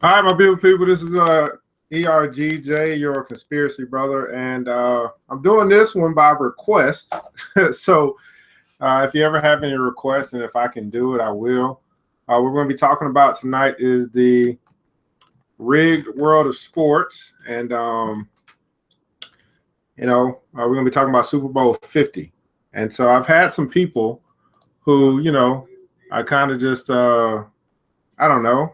Hi, my beautiful people. This is ERGJ, your conspiracy brother, and I'm doing this one by request. So if you ever have any requests, and if I can do it, I will. What we're going to be talking about tonight is the rigged world of sports, and we're going to be talking about Super Bowl 50. And so I've had some people who, I kind of just, I don't know.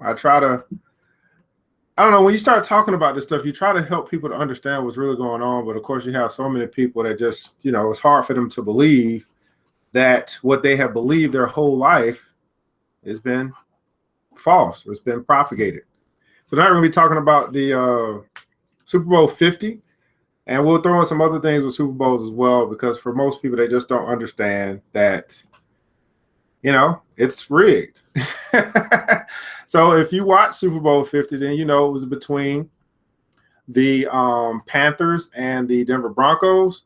When you start talking about this stuff, you try to help people to understand what's really going on. But of course, you have so many people that just, it's hard for them to believe that what they have believed their whole life has been false, or it's been propagated. So now we're going to be talking about the Super Bowl 50, and we'll throw in some other things with Super Bowls as well, because for most people, they just don't understand that, it's rigged. So if you watch Super Bowl 50, then it was between the Panthers and the Denver Broncos.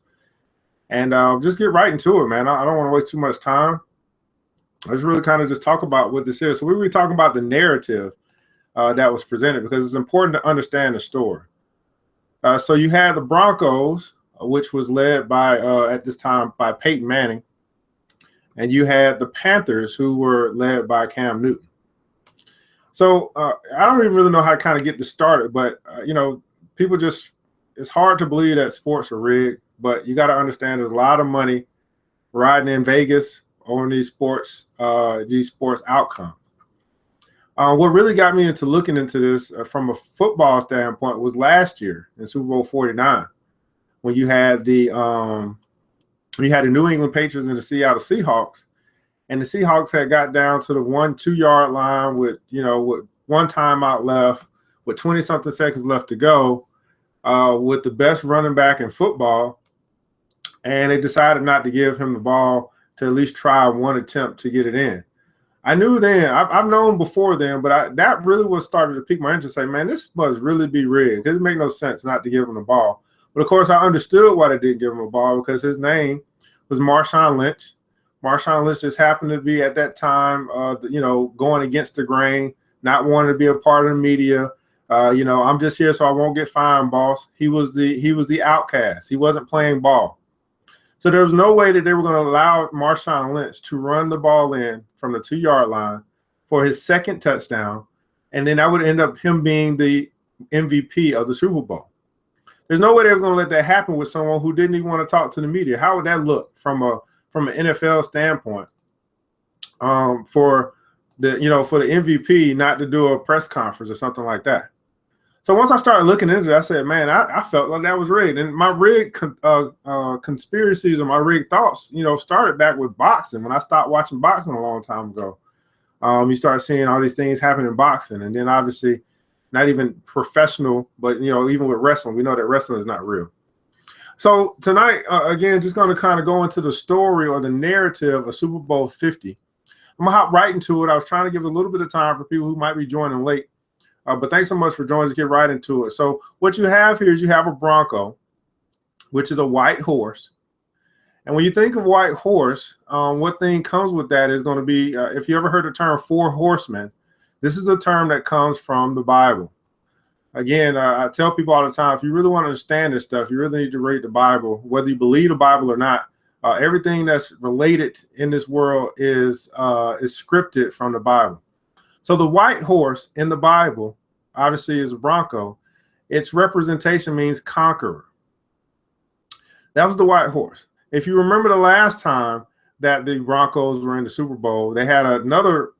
And just get right into it, man. I don't want to waste too much time. I just really kind of just talk about what this is. So we're going to be talking about the narrative that was presented, because it's important to understand the story. So you had the Broncos, which was led by, at this time, by Peyton Manning. And you had the Panthers, who were led by Cam Newton. So I don't even really know how to kind of get this started, but, people just, it's hard to believe that sports are rigged, but you got to understand there's a lot of money riding in Vegas on these sports outcomes. What really got me into looking into this from a football standpoint was last year in Super Bowl 49, when you had the New England Patriots and the Seattle Seahawks, and the Seahawks had got down to the 1-2 yard line with one timeout left, with 20-something seconds left to go, with the best running back in football, and they decided not to give him the ball to at least try one attempt to get it in. I knew then, I've known before then, but that really was started to pique my interest. Say, man, this must really be rigged. It doesn't make no sense not to give him the ball. But of course, I understood why they didn't give him a ball, because his name was Marshawn Lynch. Marshawn Lynch just happened to be at that time, going against the grain, not wanting to be a part of the media. I'm just here so I won't get fined, boss. He was the outcast. He wasn't playing ball. So there was no way that they were going to allow Marshawn Lynch to run the ball in from the 2 yard line for his second touchdown, and then that would end up him being the MVP of the Super Bowl. There's no way they was going to let that happen with someone who didn't even want to talk to the media. How would that look from an NFL standpoint? For the MVP not to do a press conference or something like that. So once I started looking into it, I said, man, I felt like that was rigged. And my rigged conspiracies or my rigged thoughts, started back with boxing. When I stopped watching boxing a long time ago, you start seeing all these things happen in boxing. And then obviously not even professional, but, even with wrestling, we know that wrestling is not real. So tonight, again, just going to kind of go into the story or the narrative of Super Bowl 50. I'm going to hop right into it. I was trying to give a little bit of time for people who might be joining late. But thanks so much for joining. Let's get right into it. So what you have here is you have a Bronco, which is a white horse. And when you think of white horse, what thing comes with that is going to be, if you ever heard the term 4 horsemen, this is a term that comes from the Bible. Again, I tell people all the time, if you really want to understand this stuff, you really need to read the Bible, whether you believe the Bible or not. Everything that's related in this world is scripted from the Bible. So the white horse in the Bible, obviously, is a Bronco. Its representation means conqueror. That was the white horse. If you remember the last time that the Broncos were in the Super Bowl, they had another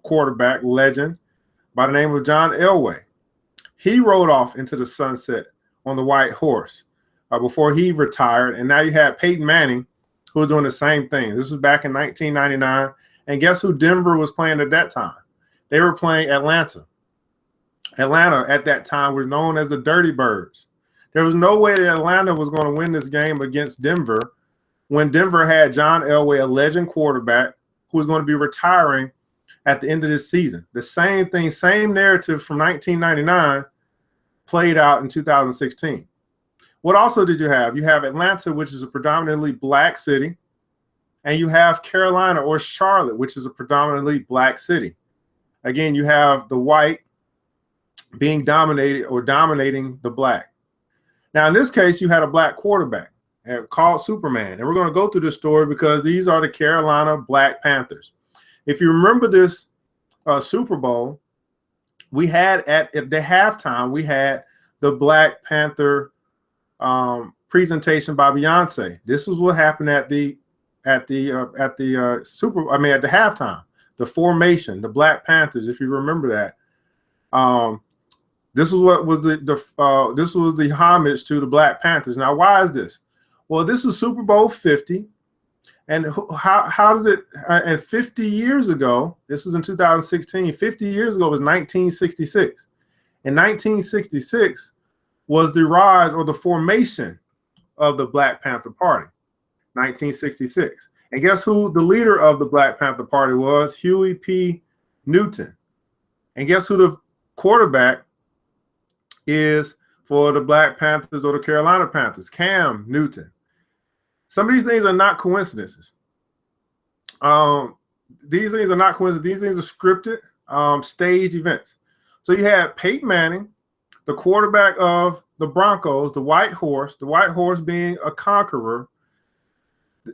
quarterback legend by the name of John Elway. He rode off into the sunset on the white horse before he retired. And now you have Peyton Manning, who was doing the same thing. This was back in 1999. And guess who Denver was playing at that time? They were playing Atlanta. Atlanta at that time was known as the Dirty Birds. There was no way that Atlanta was going to win this game against Denver when Denver had John Elway, a legend quarterback, who was going to be retiring at the end of this season. The same thing, same narrative from 1999 played out in 2016. What also did you have? You have Atlanta, which is a predominantly black city, and you have Carolina or Charlotte, which is a predominantly black city. again, you have the white being dominated or dominating the black. Now, in this case, you had a black quarterback called Superman. And we're going to go through this story because these are the Carolina Black Panthers. If you remember this Super Bowl, we had at the halftime, we had the Black Panther presentation by Beyonce. This was what happened at the halftime. The formation, the Black Panthers, if you remember that. This was what was this was the homage to the Black Panthers. Now, why is this? Well, this is Super Bowl 50, and how does it? And 50 years ago, this was in 2016. 50 years ago was 1966. In 1966 was the rise or the formation of the Black Panther Party. 1966, and guess who the leader of the Black Panther Party was? Huey P. Newton. And guess who the quarterback is for the Black Panthers or the Carolina Panthers? Cam Newton. Some of these things are not coincidences. These things are not coincidences. These things are scripted, staged events. So you had Peyton Manning, the quarterback of the Broncos, the white horse being a conqueror,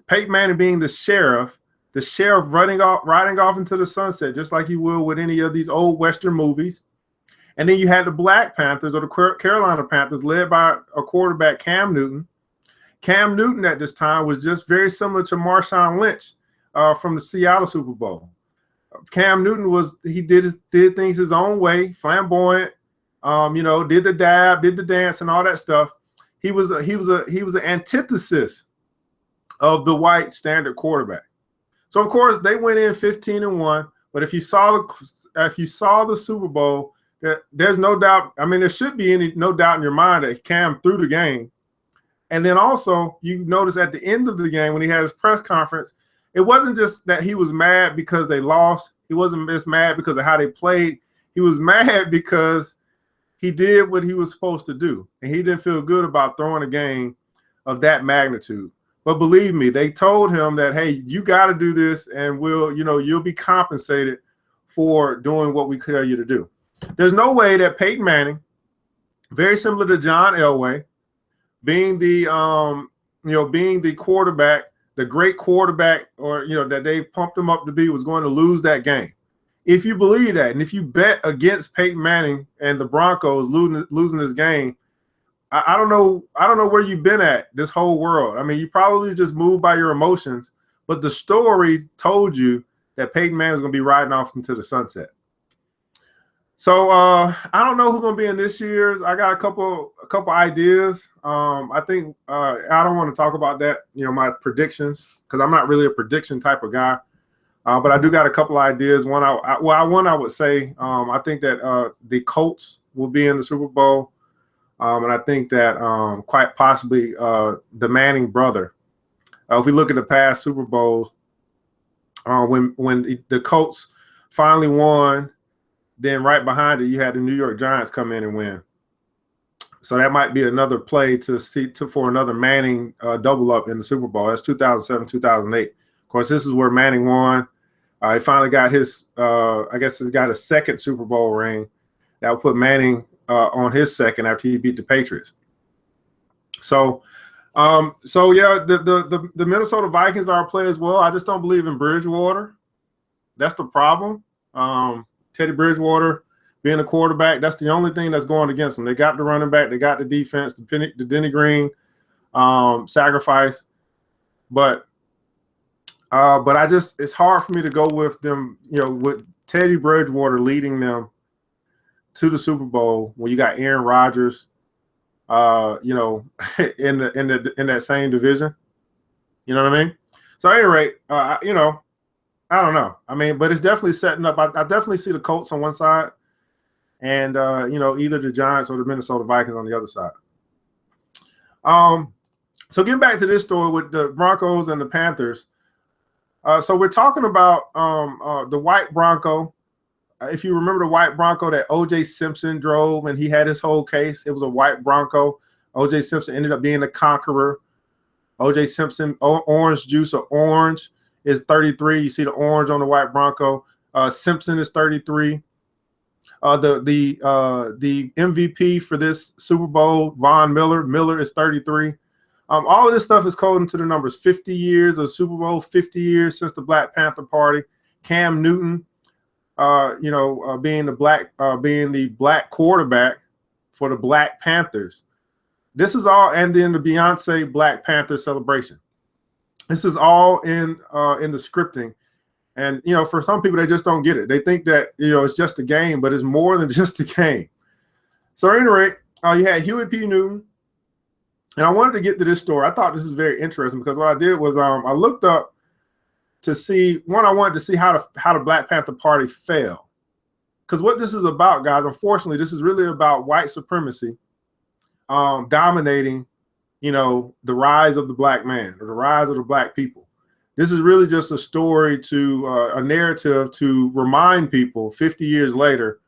Peyton Manning being the sheriff riding off into the sunset, just like you will with any of these old Western movies. And then you had the Black Panthers or the Carolina Panthers led by a quarterback, Cam Newton. Cam Newton at this time was just very similar to Marshawn Lynch from the Seattle Super Bowl. Cam Newton did things his own way, flamboyant, did the dab, did the dance and all that stuff. He was an antithesis of the white standard quarterback. So of course they went in 15-1, but if you saw the Super Bowl, there's no doubt. I mean, there should be no doubt in your mind that Cam threw the game. And then also you notice at the end of the game when he had his press conference, it wasn't just that he was mad because they lost. He wasn't just mad because of how they played. He was mad because he did what he was supposed to do, and he didn't feel good about throwing a game of that magnitude. But believe me, they told him that, hey, you got to do this, and you'll be compensated for doing what we tell you to do. There's no way that Peyton Manning, very similar to John Elway, being the quarterback, the great quarterback, or that they pumped him up to be, was going to lose that game. If you believe that, and if you bet against Peyton Manning and the Broncos losing this game, I don't know where you've been at this whole world. I mean, you probably just moved by your emotions, but the story told you that Peyton Manning is going to be riding off into the sunset. So I don't know who's going to be in this year's. I got a couple ideas. I think I don't want to talk about that, my predictions, because I'm not really a prediction type of guy. But I do got a couple ideas. One I would say I think that the Colts will be in the Super Bowl. And I think that quite possibly the Manning brother. If we look at the past Super Bowls, when the Colts finally won, then right behind it you had the New York Giants come in and win. So that might be another play for another Manning double up in the Super Bowl. That's 2007, 2008. Of course, this is where Manning won. He finally got his, he's got a second Super Bowl ring. That would put Manning on his second after he beat the Patriots. So yeah, the Minnesota Vikings are a play as well. I just don't believe in Bridgewater. That's the problem. Teddy Bridgewater being a quarterback, that's the only thing that's going against them. They got the running back, they got the defense, the Denny Green sacrifice, but it's hard for me to go with them, with Teddy Bridgewater leading them to the Super Bowl when you got Aaron Rodgers, in that same division. You know what I mean? So at any rate, I don't know. I mean, but it's definitely setting up. I definitely see the Colts on one side, and either the Giants or the Minnesota Vikings on the other side. So getting back to this story with the Broncos and the Panthers. So we're talking about the white Bronco. If you remember the white Bronco that O.J. Simpson drove, and he had his whole case, it was a white Bronco. O.J. Simpson ended up being a conqueror. O.J. Simpson, orange juice or orange is 33. You see the orange on the white Bronco. Simpson is 33. The MVP for this Super Bowl, Von Miller. Miller is 33. All of this stuff is coded into the numbers. 50 years of Super Bowl, 50 years since the Black Panther Party. Cam Newton, being the black quarterback for the Black Panthers. This is all, and then the Beyonce Black Panther celebration. This is all in the scripting. And, for some people, they just don't get it. They think that, it's just a game, but it's more than just a game. So at any rate, you had Huey P. Newton. And I wanted to get to this story. I thought this is very interesting because what I did was I looked up to see, I wanted to see how the Black Panther Party fell. Because what this is about, guys, unfortunately, this is really about white supremacy dominating, the rise of the black man or the rise of the black people. This is really just a story a narrative to remind people 50 years later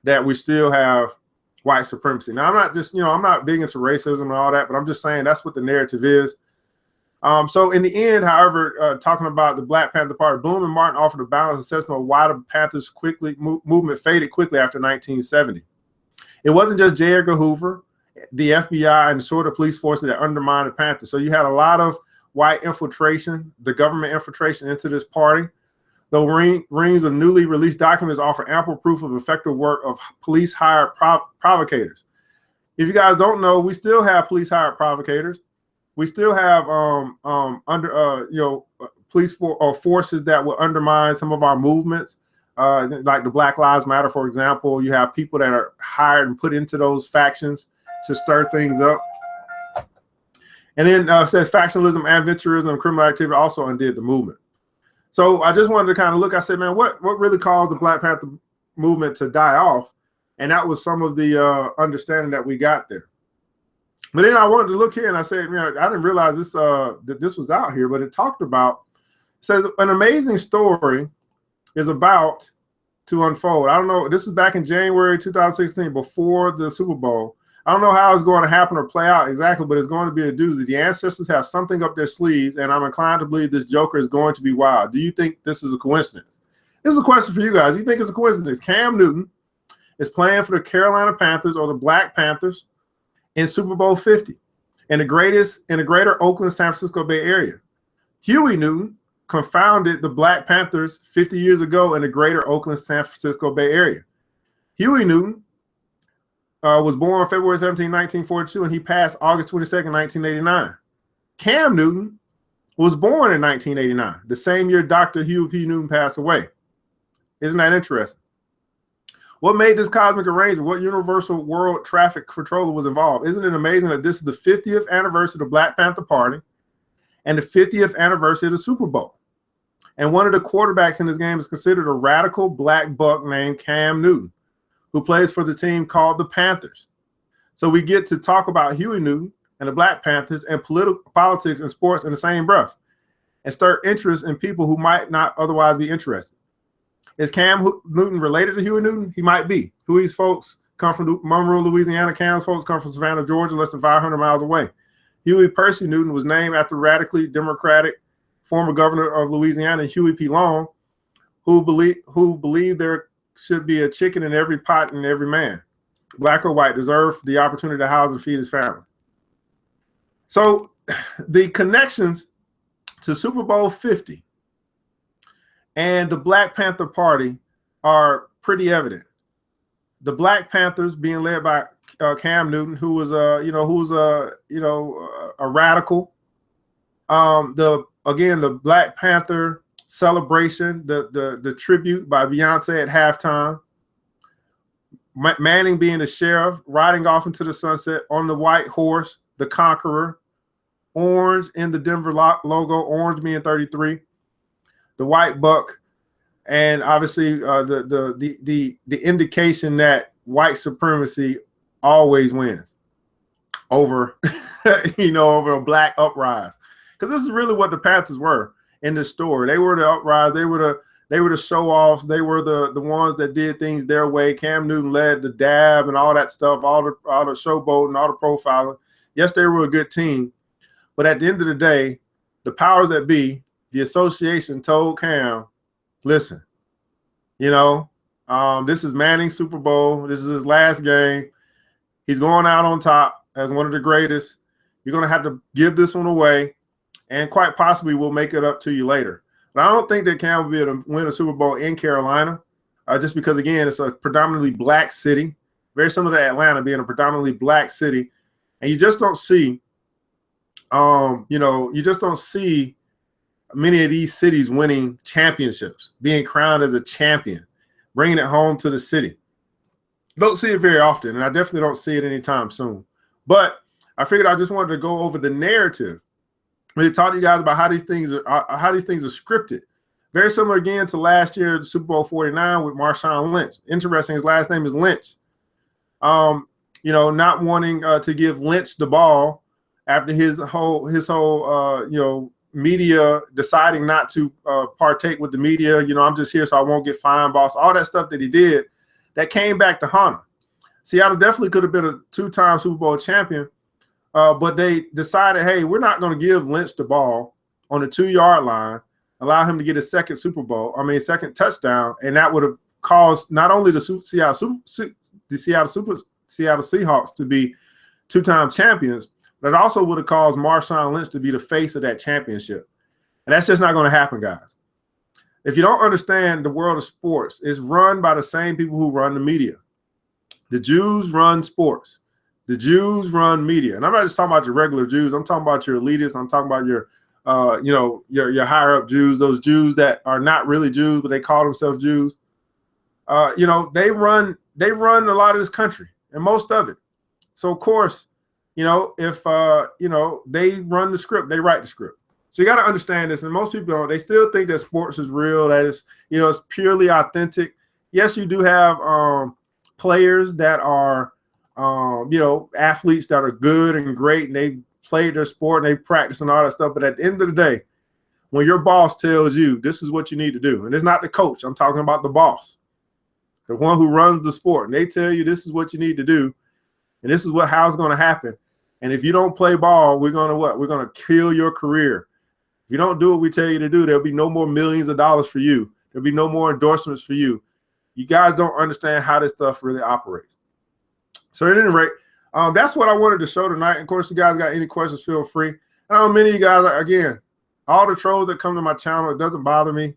that we still have white supremacy. Now, I'm not just, I'm not big into racism and all that, but I'm just saying that's what the narrative is. So in the end, however, talking about the Black Panther Party, Bloom and Martin offered a balanced assessment of why the Panthers movement faded quickly after 1970. It wasn't just J. Edgar Hoover, the FBI, and the sort of police forces that undermined the Panthers. So you had a lot of white infiltration, the government infiltration into this party. Though reams of newly released documents offer ample proof of effective work of police hired provocators. If you guys don't know, we still have police hired provocators. We still have police forces that will undermine some of our movements, like the Black Lives Matter, for example. You have people that are hired and put into those factions to stir things up. And then says factionalism, adventurism, and criminal activity also undid the movement. So I just wanted to kind of look. I said, man, what really caused the Black Panther movement to die off? And that was some of the understanding that we got there. But then I wanted to look here, and I said, I didn't realize this that this was out here, but it talked about, it says an amazing story is about to unfold. I don't know. This was back in January 2016, before the Super Bowl. I don't know how it's going to happen or play out exactly, but it's going to be a doozy. The ancestors have something up their sleeves, and I'm inclined to believe this Joker is going to be wild. Do you think this is a coincidence? This is a question for you guys. Do you think it's a coincidence? Cam Newton is playing for the Carolina Panthers or the Black Panthers in Super Bowl 50 in the greater Oakland, San Francisco Bay Area. Huey Newton confounded the Black Panthers 50 years ago in the greater Oakland, San Francisco Bay Area. Huey Newton was born February 17, 1942, and he passed August 22nd, 1989. Cam Newton was born in 1989, the same year Dr. Huey P. Newton passed away. Isn't that interesting? What made this cosmic arrangement? What universal world traffic controller was involved? Isn't it amazing that this is the 50th anniversary of the Black Panther Party and the 50th anniversary of the Super Bowl? And one of the quarterbacks in this game is considered a radical black buck named Cam Newton, who plays for the team called the Panthers. So we get to talk about Huey Newton and the Black Panthers and politics and sports in the same breath and stir interest in people who might not otherwise be interested. Is Cam Newton related to Huey Newton? He might be. Huey's folks come from Monroe, Louisiana. Cam's folks come from Savannah, Georgia, less than 500 miles away. Huey Percy Newton was named after radically Democratic former governor of Louisiana, Huey P. Long, who believed there should be a chicken in every pot and every man, black or white, deserved the opportunity to house and feed his family. So the connections to Super Bowl 50 and the Black Panther Party are pretty evident. The Black Panthers being led by Cam Newton, who was a radical. The Black Panther celebration, the tribute by Beyonce at halftime. Manning being the sheriff, riding off into the sunset on the white horse, the conqueror. Orange in the Denver logo, orange being 33. The white buck, and obviously the indication that white supremacy always wins over over a black uprise, because this is really what the Panthers were in this story. They were the uprise. They were the show offs. They were the ones that did things their way. Cam Newton led the dab and all that stuff, all the showboat and all the profiling. Yes, they were a good team, but at the end of the day, the powers that be, the association told Cam, listen, You know, this is Manning's Super Bowl. This is his last game. He's going out on top as one of the greatest. You're going to have to give this one away, and quite possibly we'll make it up to you later. But I don't think that Cam will be able to win a Super Bowl in Carolina, just because, again, it's a predominantly black city, very similar to Atlanta being a predominantly black city. And you just don't see, you just don't see many of these cities winning championships, being crowned as a champion, bringing it home to the city. Don't see it very often, and I definitely don't see it anytime soon. But I figured I just wanted to go over the narrative. Really talk to you guys about how these things are scripted. Very similar again to last year, the Super Bowl 49 with Marshawn Lynch. Interesting, his last name is Lynch. Not wanting to give Lynch the ball after his whole media deciding not to partake with the media. I'm just here so I won't get fined, boss. All that stuff that he did, that came back to haunt him. Seattle definitely could have been a two-time Super Bowl champion, but they decided, hey, we're not going to give Lynch the ball on the 2-yard line, allow him to get his second second touchdown, and that would have caused not only the Seattle Seahawks to be two-time champions, but it also would have caused Marshawn Lynch to be the face of that championship. And that's just not going to happen, guys. If you don't understand the world of sports, it's run by the same people who run the media. The Jews run sports. The Jews run media. And I'm not just talking about your regular Jews. I'm talking about your elitists. I'm talking about your higher up Jews, those Jews that are not really Jews, but they call themselves Jews. They run a lot of this country and most of it. So of course, if they run the script, they write the script. So you got to understand this. And most people don't. They still think that sports is real, that it's purely authentic. Yes, you do have players that are athletes that are good and great, and they played their sport and they practice and all that stuff. But at the end of the day, when your boss tells you this is what you need to do, and it's not the coach, I'm talking about the boss, the one who runs the sport, and they tell you this is what you need to do, and this is how it's going to happen. And if you don't play ball, we're going to what? We're going to kill your career. If you don't do what we tell you to do, there'll be no more millions of dollars for you. There'll be no more endorsements for you. You guys don't understand how this stuff really operates. So at any rate, that's what I wanted to show tonight. And of course, you guys got any questions, feel free. And I know many of you guys, again, all the trolls that come to my channel, it doesn't bother me.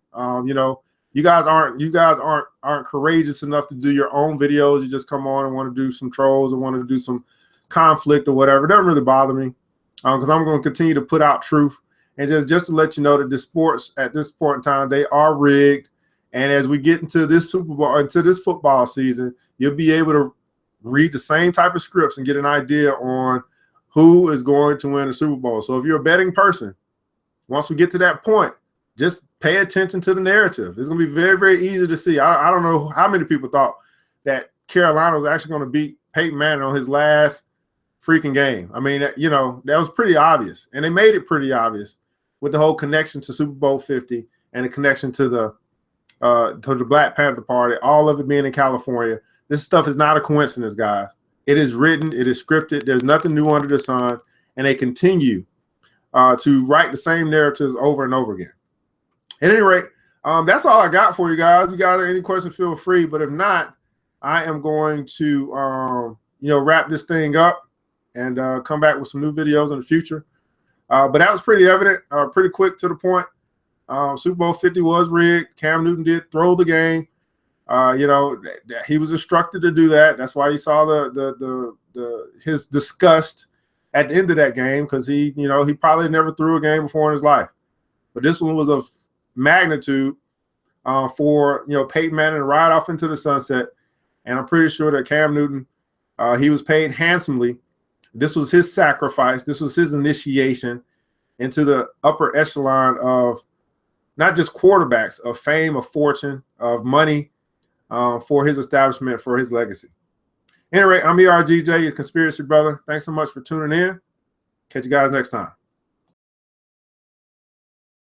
You guys aren't courageous enough to do your own videos. You just come on and want to do some trolls or want to do some conflict or whatever. It doesn't really bother me because I'm going to continue to put out truth. And just to let you know that the sports at this point in time, they are rigged. And as we get into this Super Bowl, into this football season, you'll be able to read the same type of scripts and get an idea on who is going to win the Super Bowl. So if you're a betting person, once we get to that point, just pay attention to the narrative. It's going to be very, very easy to see. I don't know how many people thought that Carolina was actually going to beat Peyton Manning on his last freaking game. I mean, that was pretty obvious. And they made it pretty obvious with the whole connection to Super Bowl 50 and the connection to the Black Panther Party, all of it being in California. This stuff is not a coincidence, guys. It is written. It is scripted. There's nothing new under the sun. And they continue to write the same narratives over and over again. At any rate, that's all I got for you guys. You guys have any questions, feel free. But if not, I am going to, wrap this thing up and come back with some new videos in the future. But that was pretty evident, pretty quick to the point. Super Bowl 50 was rigged. Cam Newton did throw the game. He was instructed to do that. That's why you saw his disgust at the end of that game, because he probably never threw a game before in his life. But this one was of magnitude for Peyton Manning to ride off into the sunset. And I'm pretty sure that Cam Newton, he was paid handsomely. This was his sacrifice. This was his initiation into the upper echelon of not just quarterbacks, of fame, of fortune, of money, for his establishment, for his legacy. Anyway, I'm ERGJ, your conspiracy brother. Thanks so much for tuning in. Catch you guys next time.